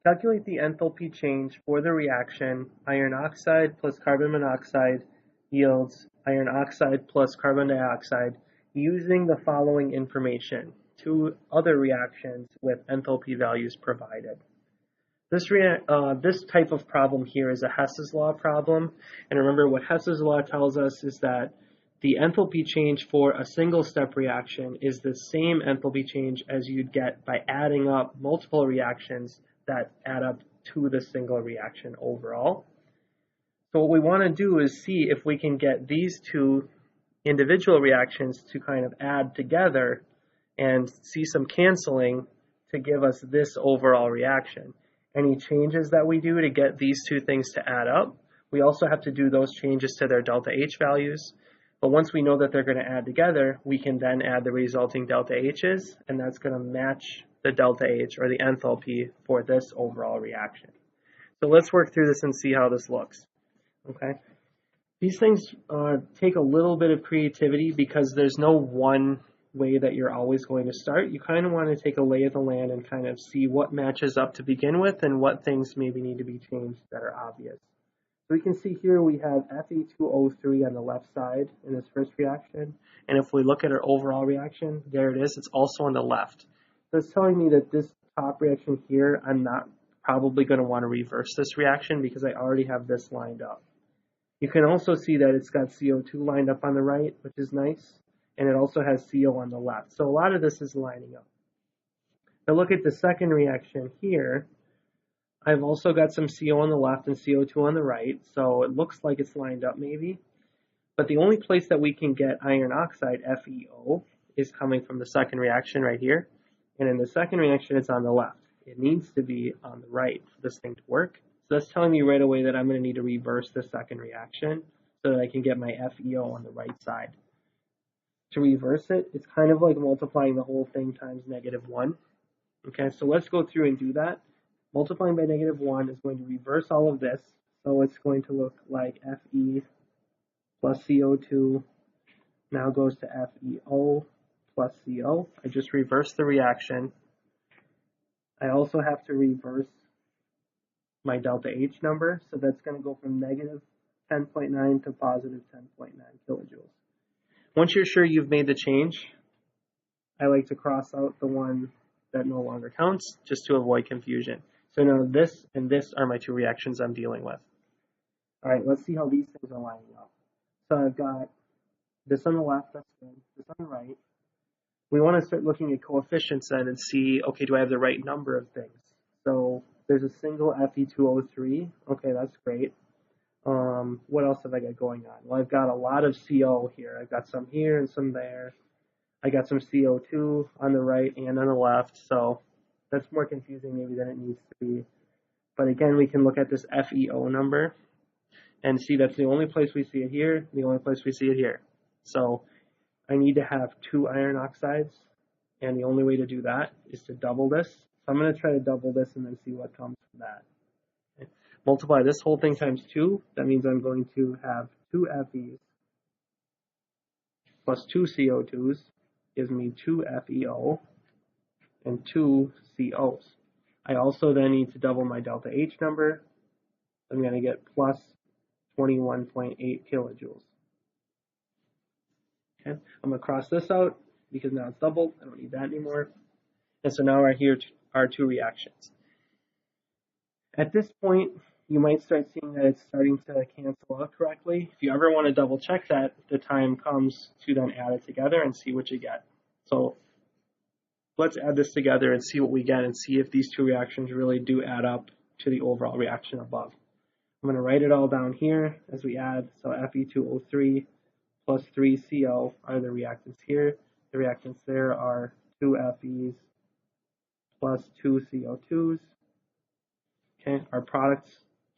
Calculate the enthalpy change for the reaction iron oxide plus carbon monoxide yields iron oxide plus carbon dioxide using the following information. Two other reactions with enthalpy values provided. This type of problem here is a Hess's law problem. And remember, what Hess's law tells us is that the enthalpy change for a single step reaction is the same enthalpy change as you'd get by adding up multiple reactions that add up to the single reaction overall. So what we want to do is see if we can get these two individual reactions to kind of add together and see some canceling to give us this overall reaction. Any changes that we do to get these two things to add up, we also have to do those changes to their delta H values. But once we know that they're going to add together, we can then add the resulting delta H's, and that's going to match the delta H, or the enthalpy, for this overall reaction. So let's work through this and see how this looks. Okay. These things take a little bit of creativity because there's no one way that you're always going to start. You kind of want to take a lay of the land and kind of see what matches up to begin with and what things maybe need to be changed that are obvious. So we can see here we have Fe2O3 on the left side in this first reaction. And if we look at our overall reaction, there it is. It's also on the left. So it's telling me that this top reaction here, I'm not probably going to want to reverse this reaction because I already have this lined up. You can also see that it's got CO2 lined up on the right, which is nice. And it also has CO on the left. So a lot of this is lining up. Now look at the second reaction here. I've also got some CO on the left and CO2 on the right. So it looks like it's lined up maybe. But the only place that we can get iron oxide, FeO, is coming from the second reaction right here. And in the second reaction, it's on the left. It needs to be on the right for this thing to work. So that's telling me right away that I'm going to need to reverse the second reaction so that I can get my FeO on the right side. To reverse it, it's kind of like multiplying the whole thing times -1. Okay, so let's go through and do that. Multiplying by -1 is going to reverse all of this. So it's going to look like Fe plus CO2 now goes to FeO plus CO. I just reversed the reaction. I also have to reverse my delta H number. So that's going to go from -10.9 to positive 10.9 kilojoules. Once you're sure you've made the change, I like to cross out the one that no longer counts just to avoid confusion. So now this and this are my two reactions I'm dealing with. All right, let's see how these things are lining up. So I've got this on the left, that's good, this on the right. We want to start looking at coefficients then and see, okay, do I have the right number of things? So there's a single Fe2O3. Okay, that's great. What else have I got going on? Well, I've got a lot of CO here. I've got some here and some there. I got some CO2 on the right and on the left, so that's more confusing maybe than it needs to be. But again, we can look at this FeO number and see that's the only place we see it here, the only place we see it here. So I need to have two iron oxides, and the only way to do that is to double this. So I'm going to try to double this and then see what comes from that. Multiply this whole thing times 2. That means I'm going to have 2 Fe's plus 2 CO2s gives me 2 FeO and 2 COs. I also then need to double my delta H number. I'm going to get plus 21.8 kilojoules. Okay, I'm going to cross this out because now it's doubled. I don't need that anymore. And so now right here are two reactions. At this point, you might start seeing that it's starting to cancel out correctly. If you ever want to double check that, the time comes to then add it together and see what you get. So let's add this together and see what we get and see if these two reactions really do add up to the overall reaction above. I'm going to write it all down here as we add. So Fe2O3 plus 3CO are the reactants here. The reactants there are 2 Fe's plus 2 CO2s. Okay, our products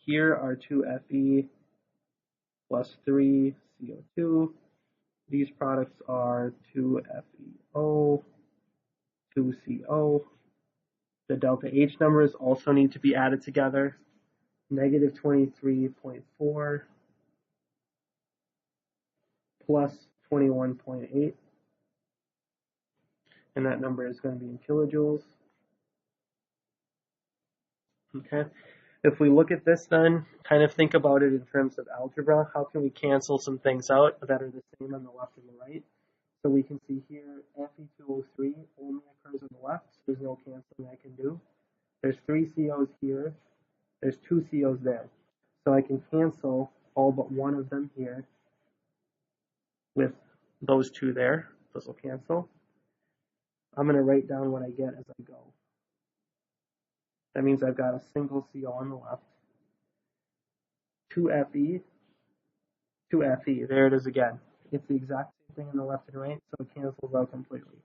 here are 2 Fe plus 3 CO2. These products are 2 FeO, 2 CO. The delta H numbers also need to be added together. Negative 23.4 plus 21.8. And that number is going to be in kilojoules. Okay. If we look at this then, kind of think about it in terms of algebra, how can we cancel some things out that are the same on the left and the right? So we can see here Fe2O3 only occurs on the left, so there's no canceling I can do. There's 3 COs here, there's 2 COs there. So I can cancel all but one of them here with those 2 there. Those will cancel. I'm going to write down what I get as I go. That means I've got a single CO on the left, 2 Fe, 2 Fe. There it is again. It's the exact same thing on the left and right, so it cancels out completely.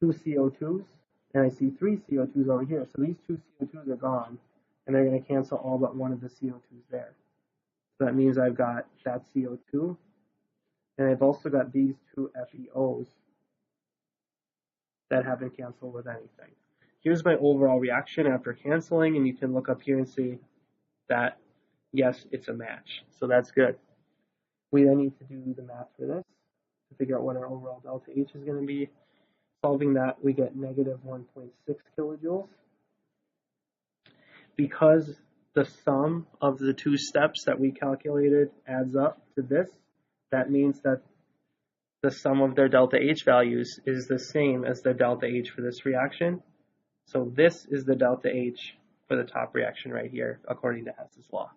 2 CO2s, and I see 3 CO2s over here. So these 2 CO2s are gone, and they're going to cancel all but one of the CO2s there. So that means I've got that CO2, and I've also got these 2 FeOs that haven't canceled with anything. Here's my overall reaction after canceling, and you can look up here and see that, yes, it's a match. So that's good. We then need to do the math for this to figure out what our overall delta H is going to be. Solving that, we get negative 1.6 kilojoules. Because the sum of the 2 steps that we calculated adds up to this, that means that the sum of their delta H values is the same as the delta H for this reaction. So this is the delta H for the top reaction right here, according to Hess's law.